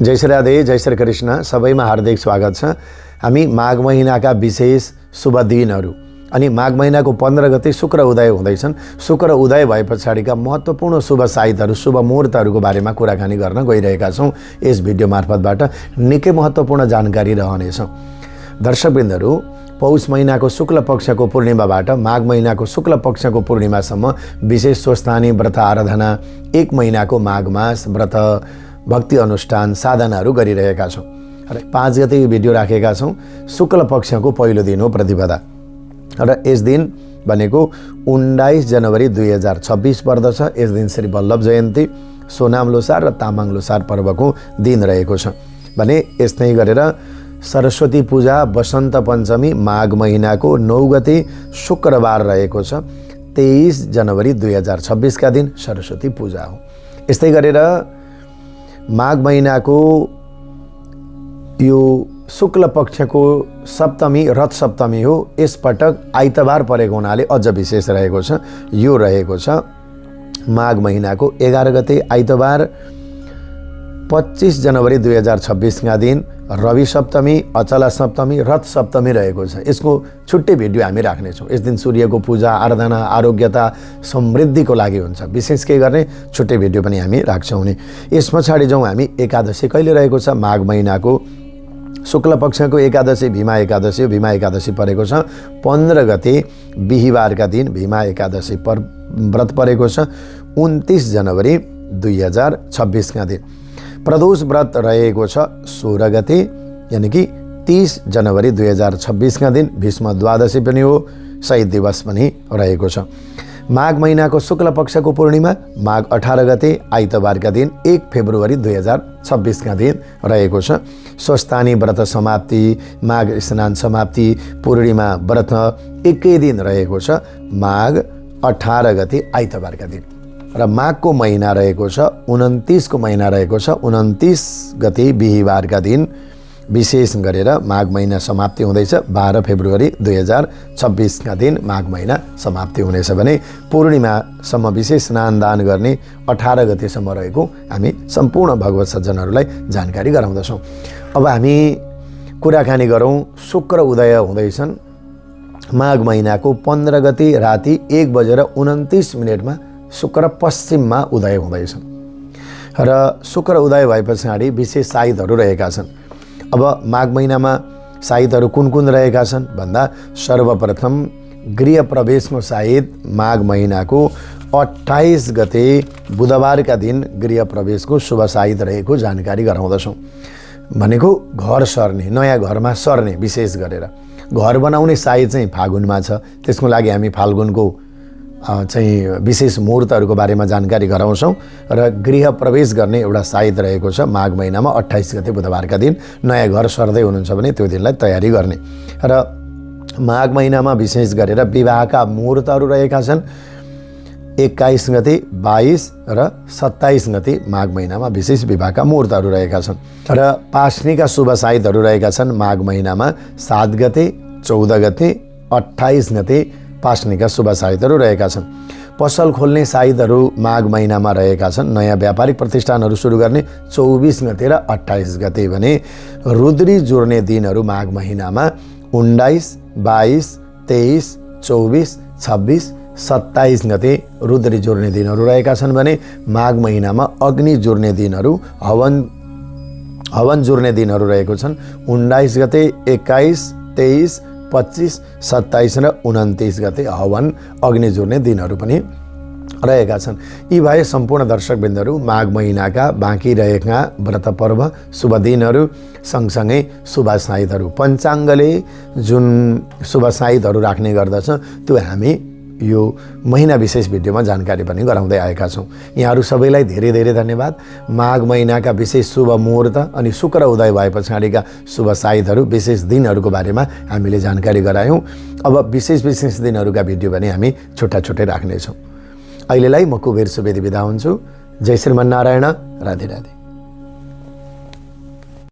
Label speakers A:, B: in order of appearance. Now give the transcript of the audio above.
A: जय श्री राधे, जय श्री कृष्ण। सबैमा हार्दिक स्वागत छ। हामी माघ महिनाका विशेष शुभ दिनहरू अनि माघ महिनाको 15 गते शुक्र उदय हुँदैछन्। शुक्र उदय भए पछाडिका महत्त्वपूर्ण शुभ साइतहरू, शुभ मुहूर्तहरूको बारेमा कुराकानी गर्न गइरहेका छौँ। यस भिडियो मार्फतबाट निकै महत्त्वपूर्ण जानकारी रहनेछ। दर्शकवृन्दहरू, पौष महिनाको शुक्ल पक्षको पूर्णिमाबाट माघ महिनाको शुक्ल पक्षको पूर्णिमासम्म विशेष स्वस्थानी व्रत आराधना, एक महिनाको माघ मास व्रत, भक्ति अनुष्ठान, साधनाहरू गरिरहेका छौँ। र 5 गते यो भिडियो राखेका छौँ। शुक्ल पक्षको पहिलो दिन हो प्रतिपदा र यस दिन भनेको 19 जनवरी 2026 पर्दछ। यस दिन श्री वल्लभ जयन्ती, सोनाम लोसार र तामाङ लोसार पर्वको दिन रहेको छ। भने यस्तै गरेर सरस्वती पूजा वसन्त पञ्चमी माघ महिनाको 9 गते शुक्रबार रहेको छ। 23 जनवरी 2026 का दिन सरस्वती पूजा हो। यस्तै गरेर माघ महिनाको यो शुक्ल पक्षको सप्तमी रथ सप्तमी हो। यसपटक आइतबार परेको हुनाले अझ विशेष रहेको छ। यो रहेको छ माघ महिनाको 11 गते आइतबार, 25 जनवरी 2026 का दिन रवि सप्तमी, अचला सप्तमी, रथ सप्तमी रहेको छ। यसको छुट्टै भिडियो हामी राख्नेछौँ। यस दिन सूर्यको पूजा, आराधना, आरोग्यता, समृद्धिको लागि हुन्छ। विशेष के गर्ने छुट्टै भिडियो पनि हामी राख्छौँ नि। यस पछाडि जाउँ हामी एकादशी कहिले रहेको छ। माघ महिनाको शुक्ल पक्षको एकादशी भीमा एकादशी हो। भीमा एकादशी परेको छ 15 गते बिहीबारका दिन भीमा एकादशी व्रत परेको छ 29 जनवरी 2026 का दिन। प्रदोष व्रत रहेको छ 16 गते यानी कि 30 जनवरी 2026 का दिन। भीष्म द्वादशी पनि हो, शहीद दिवस पनि रहेको छ। माघ महिनाको शुक्ल पक्षको पूर्णिमा माघ 18 गते आइतबारका दिन 1 फेब्रुअरी 2026 का दिन रहेको छ। स्वस्थानी व्रत समाप्ति, माघ स्नान समाप्ति, पूर्णिमा व्रत एकै दिन रहेको छ माघ 18 गते आइतबारका दिन। र माघको महिना रहेको छ 29 को महिना रहेको छ 29 गते बिहीबारका दिन। विशेष गरेर माघ महिना समाप्ति हुँदैछ 12 फेब्रुअरी 2026 का दिन माघ महिना समाप्ति हुनेछ भने पूर्णिमासम्म विशेष स्नान दान गर्ने 18 गतेसम्म रहेको हामी सम्पूर्ण भगवत सज्जनहरूलाई जानकारी गराउँदछौँ। अब हामी कुराकानी गरौँ। शुक्र उदय हुँदैछन् माघ महिनाको 15 गते राति 1:29 शुक्र पश्चिममा उदय हुँदैछन् र शुक्र उदय भए पछाडि विशेष साइतहरू रहेका छन्। अब माघ महिनामा साइतहरू कुन कुन रहेका छन् भन्दा सर्वप्रथम गृह प्रवेशको साइत माघ महिनाको 28 गते बुधबारका दिन गृह प्रवेशको शुभ साइत रहेको जानकारी गराउँदछौँ। भनेको घर सर्ने, नयाँ घरमा सर्ने, विशेष गरेर घर बनाउने साइत चाहिँ फागुनमा छ। त्यसको लागि हामी फाल्गुनको चाहिँ विशेष मुहूर्तहरूको बारेमा जानकारी गराउँछौँ। र गृह प्रवेश गर्ने एउटा साइत रहेको छ माघ महिनामा 28 गते बुधबारका दिन। नयाँ घर सर्दै हुनुहुन्छ भने त्यो दिनलाई तयारी गर्ने। र माघ महिनामा विशेष गरेर विवाहका मुहूर्तहरू रहेका छन् 21 गते, 22 र 27 गते माघ महिनामा विशेष विवाहका मुहूर्तहरू रहेका छन्। र पास्नीका शुभ साइतहरू रहेका छन् माघ महिनामा 7 गते, 14 गते, 28 गते पास्नीका शुभ साइतहरू रहेका छन्। पसल खोल्ने साइतहरू माघ महिनामा रहेका छन्। नयाँ व्यापारिक प्रतिष्ठानहरू सुरु गर्ने 24 गते र 28 गते भने रुद्री जुर्ने दिनहरू माघ महिनामा 19, 22, 23, 24, 26, 27 गते रुद्री जुर्ने दिनहरू रहेका छन् भने माघ महिनामा अग्नि जुर्ने दिनहरू, हवन जुर्ने दिनहरू रहेको छन् 19 गते, 21, 23, 25, 27 र 29 गते हवन अग्नि जुर्ने दिनहरू पनि रहेका छन्। यी भए सम्पूर्ण दर्शकवृन्दहरू माघ महिनाका बाँकी रहेका व्रत पर्व शुभ दिनहरू सँगसँगै शुभ साइतहरू। पञ्चाङ्गले जुन शुभ साइतहरू राख्ने गर्दछ त्यो हामी यो महिना विशेष भिडियोमा जानकारी पनि गराउँदै आएका छौँ। यहाँहरू सबैलाई धेरै धेरै धन्यवाद। माघ महिनाका विशेष शुभ मुहूर्त अनि शुक्र उदय भए पछाडिका शुभ साइतहरू, विशेष दिनहरूको बारेमा हामीले जानकारी गरायौँ। अब विशेष दिनहरूका भिडियो पनि हामी छुट्टा छुट्टै राख्नेछौँ। अहिलेलाई म कुबेर सुवेदी बिदा हुन्छु। जय श्रीमन्नारायण। राधे राधे।